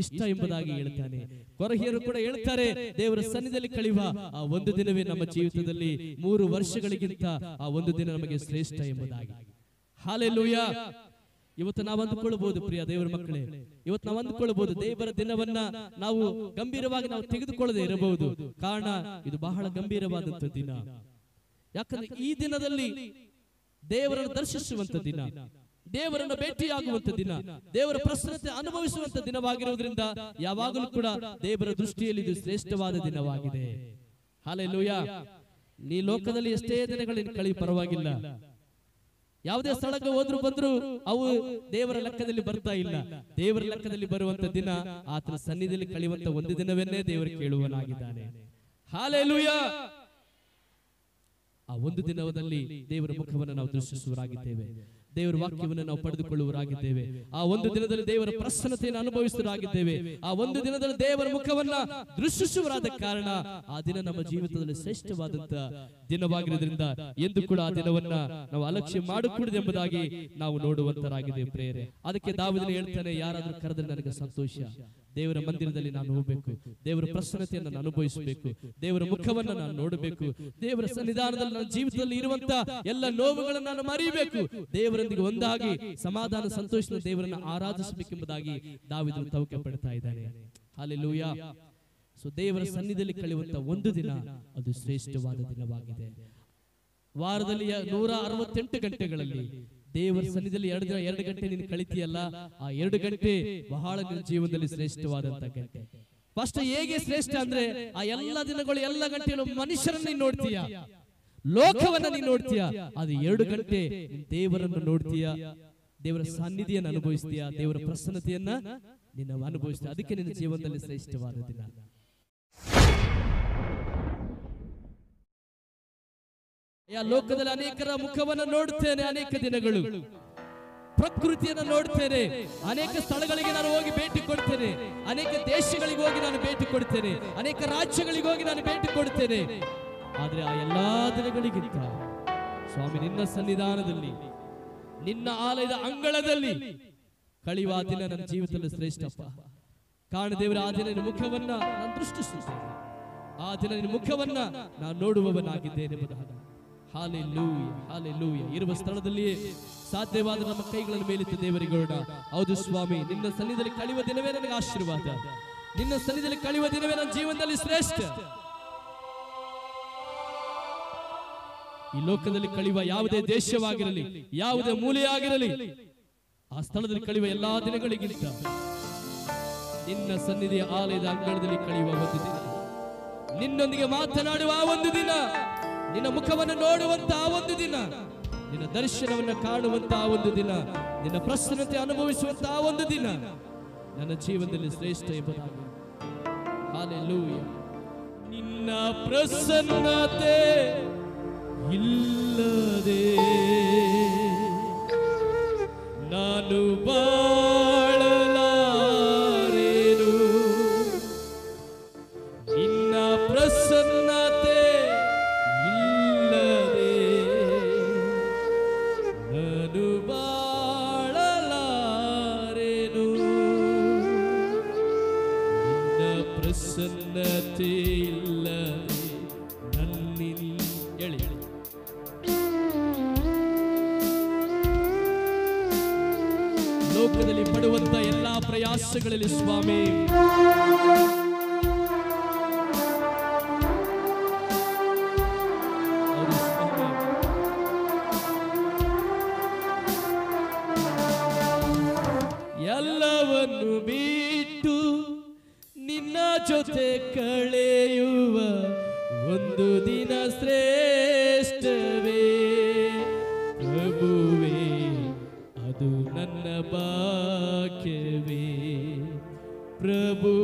Speaker 1: ಇಷ್ಟ ಎಂಬುದಾಗಿ ಹೇಳ್ತಾನೆ. ಕೊರಹಿಯರು ಕೂಡ ಹೇಳ್ತಾರೆ, ದೇವರ ಸನ್ನಿಧಿಯಲ್ಲಿ ಕಳೆಯುವ ಆ ಒಂದು ದಿನವೇ ನಮ್ಮ ಜೀವಿತದಲ್ಲಿ 3 ವರ್ಷಗಳಿಗಿಂತ ಆ ಒಂದು ದಿನ ನಮಗೆ ಶ್ರೇಷ್ಠ ಎಂಬುದಾಗಿ. ಹಲ್ಲೆಲೂಯಾ. ಇವತ್ತು ನಾವು ಅಂದುಕೊಳ್ಳಬಹುದು, ಪ್ರಿಯ ದೇವರ ಮಕ್ಕಳೇ, ಇವತ್ತು ನಾವು ಅಂದುಕೊಳ್ಳಬಹುದು ದೇವರ ದಿನವನ್ನ ನಾವು ಗಂಭೀರವಾಗಿ ನಾವು ತೆಗೆದುಕೊಳ್ಳದೆ ಇರಬಹುದು. ಕಾರಣ ಇದು ಬಹಳ ಗಂಭೀರವಾದಂತ ದಿನ. ಯಾಕಂದ್ರೆ ಈ ದಿನದಲ್ಲಿ ದೇವರನ್ನು ದರ್ಶಿಸುವಂತ ದಿನ, ದೇವರನ್ನು ಭೇಟಿಯಾಗುವಂತ ದಿನ, ದೇವರ ಪ್ರಸನ್ನತೆ ಅನುಭವಿಸುವಂತ ದಿನವಾಗಿರುವುದರಿಂದ ಯಾವಾಗಲೂ ಕೂಡ ದೇವರ ದೃಷ್ಟಿಯಲ್ಲಿ ಇದು ಶ್ರೇಷ್ಠವಾದ ದಿನವಾಗಿದೆ. ಹಲ್ಲೆಲೂಯಾ. ನೀ ಲೋಕದಲ್ಲಿ ಎಷ್ಟೇ ದಿನಗಳನ್ನು ಕಳೆಯ ಪರವಾಗಿಲ್ಲ, ಯಾವುದೇ ಸ್ಥಳಕ್ಕೆ ಹೋದ್ರು ಬಂದ್ರು ಅವು ದೇವರ ಲೆಕ್ಕದಲ್ಲಿ ಬರ್ತಾ ಇಲ್ಲ. ದೇವರ ಲೆಕ್ಕದಲ್ಲಿ ಬರುವಂತ ದಿನ ಆತನ ಸನ್ನಿಧಿಯಲ್ಲಿ ಕಳೆಯುವಂತ ಒಂದು ದಿನವನ್ನೇ ದೇವರು ಕೇಳುವನಾಗಿದ್ದಾನೆ. ಹಲ್ಲೆಲೂಯಾ. ಆ ಒಂದು ದಿನದಲ್ಲಿ ದೇವರ ಮುಖವನ್ನು ನಾವು ದೃಷ್ಟಿಸುವರಾಗಿದ್ದೇವೆ, ದೇವರ ವಾಕ್ಯವನ್ನು ನಾವು ಪಡೆದುಕೊಳ್ಳುವರಾಗಿದ್ದೇವೆ. ಆ ಒಂದು ದಿನದಲ್ಲಿ ದೇವರ ಪ್ರಸನ್ನತೆಯನ್ನು ಅನುಭವಿಸುವರಾಗಿದ್ದೇವೆ. ಆ ಒಂದು ದಿನದಲ್ಲಿ ದೇವರ ಮುಖವನ್ನ ದೃಷ್ಟಿಸುವರಾದ ಕಾರಣ ಆ ದಿನ ನಮ್ಮ ಜೀವಿತದಲ್ಲಿ ಶ್ರೇಷ್ಠವಾದಂತ ದಿನವಾಗಿರುವುದರಿಂದ ಎಂದು ಕೂಡ ಆ ದಿನವನ್ನ ನಾವು ಅಲಕ್ಷ್ಯ ಮಾಡಕೂಡದು ಎಂಬುದಾಗಿ ನಾವು ನೋಡುವಂತರಾಗಿದೆ ಪ್ರೇರೆ. ಅದಕ್ಕೆ ದಾವೀದನು ಹೇಳ್ತಾನೆ, ಯಾರಾದ್ರೂ ಕರೆದರೆ ನನಗೆ ಸಂತೋಷ, ದೇವರ ಮಂದಿರದಲ್ಲಿ ನಾನು ಹೋಗಬೇಕು, ದೇವರ ಪ್ರಸನ್ನತೆಯನ್ನು ನಾನು ಅನುಭವಿಸಬೇಕು, ದೇವರ ಮುಖವನ್ನು ನಾನು ನೋಡಬೇಕು, ದೇವರ ಸನ್ನಿಧಾನದಲ್ಲಿ ನನ್ನ ಜೀವಿತದಲ್ಲಿ ಇರುವಂತ ಎಲ್ಲ ನೋವುಗಳನ್ನು ನಾನು ಮರೆಯಬೇಕು, ದೇವರೊಂದಿಗೆ ಒಂದಾಗಿ ಸಮಾಧಾನ ಸಂತೋಷದ ದೇವರನ್ನು ಆರಾಧಿಸಬೇಕೆಂಬುದಾಗಿ ದಾವೀದನು ತವಕೆ ಪಡ್ತಾ ಇದ್ದಾನೆ. ಹಲ್ಲೆಲೂಯಾ. ಸೊ ದೇವರ ಸನ್ನಿಧಿಯಲ್ಲಿ ಕಳೆಯುವಂತ ಒಂದು ದಿನ ಅದು ಶ್ರೇಷ್ಠವಾದ ದಿನವಾಗಿದೆ. ವಾರದಲ್ಲಿ 168 ಗಂಟೆಗಳಲ್ಲಿ ದೇವರ ಸನ್ನಿಧಿಯಲ್ಲಿ 2 ಗಂಟೆ ನೀನು ಕಳಿತೀಯಲ್ಲ, ಆ 2 ಗಂಟೆ ಬಹಳ ನಿನ್ನ ಜೀವನದಲ್ಲಿ ಶ್ರೇಷ್ಠವಾದಂತ ಗಂಟೆ. ಫಸ್ಟ್ ಹೇಗೆ ಶ್ರೇಷ್ಠ ಅಂದ್ರೆ, ಆ ಎಲ್ಲ ದಿನಗಳು ಎಲ್ಲ ಗಂಟೆಗಳು ಮನುಷ್ಯರನ್ನ ನೀನು ನೋಡ್ತೀಯ, ಲೋಕವನ್ನ ನೀನು ನೋಡ್ತೀಯ. ಅದು 2 ಗಂಟೆ ದೇವರನ್ನು ನೋಡ್ತೀಯ, ದೇವರ ಸಾನ್ನಿಧ್ಯವನ್ನು ಅನುಭವಿಸ್ತೀಯಾ, ದೇವರ ಪ್ರಸನ್ನತೆಯನ್ನ ನಿನ್ನ ಅನುಭವಿಸ್ತೀಯ. ಅದಕ್ಕೆ ನಿನ್ನ ಜೀವನದಲ್ಲಿ ಶ್ರೇಷ್ಠವಾದ ದಿನ. ಲೋಕದಲ್ಲಿ ಅನೇಕರ ಮುಖವನ್ನು ನೋಡುತ್ತೇನೆ, ಅನೇಕ ದಿನಗಳು ಪ್ರಕೃತಿಯನ್ನು ನೋಡ್ತೇನೆ, ಅನೇಕ ಸ್ಥಳಗಳಿಗೆ ನಾನು ಹೋಗಿ ಭೇಟಿ ಕೊಡ್ತೇನೆ, ಅನೇಕ ದೇಶಗಳಿಗೆ ಹೋಗಿ ನಾನು ಭೇಟಿ ಕೊಡ್ತೇನೆ, ಅನೇಕ ರಾಜ್ಯಗಳಿಗೆ ಹೋಗಿ ನಾನು ಭೇಟಿ ಕೊಡ್ತೇನೆ. ಆದ್ರೆ ಆ ಎಲ್ಲಾ ದಿನಗಳಿಗಿಂತ ಸ್ವಾಮಿ ನಿನ್ನ ಸನ್ನಿಧಾನದಲ್ಲಿ, ನಿನ್ನ ಆಲಯದ ಅಂಗಳದಲ್ಲಿ ಕಳೆಯುವ ದಿನ ನನ್ನ ಜೀವಿತದಲ್ಲಿ ಶ್ರೇಷ್ಠಪ್ಪ. ಕಾರಣ ದೇವರ ಆ ದಿನ ನಿನ್ನ ಮುಖವನ್ನ ನಾನು ದೃಷ್ಟಿಸುತ್ತೇನೆ, ಆ ದಿನ ನಿನ್ನ ಮುಖವನ್ನ ನಾನು ನೋಡುವವನಾಗಿದ್ದೇನೆ ಎಂಬುದಾಗಿ. Hallelujah, hallelujah. ಇರುವ ಸ್ಥಳದಲ್ಲಿಯೇ ಸಾಧ್ಯವಾದ ನಮ್ಮ ಕೈಗಳನ್ನು ಮೇಲೆತ್ತಿ ದೇವರಿಗೋಣ. ಹೌದು ಸ್ವಾಮಿ, ನಿನ್ನ ಸನ್ನಿಧಿಯಲ್ಲಿ ಕಳೆಯುವ ದಿನವೇ ನನಗೆ ಆಶೀರ್ವಾದ, ನಿನ್ನ ಸನ್ನಿಧಿಯಲ್ಲಿ ಕಳೆಯುವ ದಿನವೇ ನನ್ನ ಜೀವನದಲ್ಲಿ ಶ್ರೇಷ್ಠ. ಈ ಲೋಕದಲ್ಲಿ ಕಳೆಯುವ ಯಾವುದೇ ದೇಶವಾಗಿರಲಿ, ಯಾವುದೇ ಮೂಲೆಯಾಗಿರಲಿ, ಆ ಸ್ಥಳದಲ್ಲಿ ಕಳೆಯುವ ಎಲ್ಲಾ ದಿನಗಳಿಗಿಂತ ನಿನ್ನ ಸನ್ನಿಧಿಯ ಆಲಯದ ಅಂಗಳದಲ್ಲಿ ಕಳೆಯುವ ಒಂದು ದಿನ, ನಿನ್ನೊಂದಿಗೆ ಮಾತನಾಡುವ ಆ ಒಂದು ದಿನ, ನಿನ್ನ ಮುಖವನ್ನು ನೋಡುವಂತ ಆ ಒಂದು ದಿನ, ನಿನ್ನ ದರ್ಶನವನ್ನು ಕಾಣುವಂತ ಆ ಒಂದು ದಿನ, ನಿನ್ನ ಪ್ರಸನ್ನತೆ ಅನುಭವಿಸುವಂತ ಆ ಒಂದು ದಿನ ನನ್ನ ಜೀವನದಲ್ಲಿ ಶ್ರೇಷ್ಠ ಎಂಬುದಾಗಿ. ಹಾಲೆಲೂಯ. ನಿನ್ನ ಪ್ರಸನ್ನತೆ ಇಲ್ಲದೆ ನಾನು ಬಾಳಲಾರೆನು, ನಿನ್ನ ಪ್ರಸನ್ನತೆ ಇಲ್ಲದೆ ನಾನು ಬಾಳಲಾರೆನು, ನಿನ್ನ ಪ್ರಸನ್ನತೆ ಇಲ್ಲದೆ ನನ್ನಿಲ್ಲಿ ಹೇಳಿ. ಲೋಕದಲ್ಲಿ ಪಡುವಂತ ಎಲ್ಲಾ ಪ್ರಯಾಸಗಳಲ್ಲಿ ಸ್ವಾಮಿ ಎಲ್ಲವನ್ನು ಬಿಟ್ಟು ನಿನ್ನ ಜೊತೆ ಕಳೆಯುವ ಒಂದು ದಿನ ಶ್ರೇಷ್ಠವೇ ಪ್ರಭುವೇ, ಅದು ನನ್ನ ಭಾಗ್ಯವೇ ಪ್ರಭು.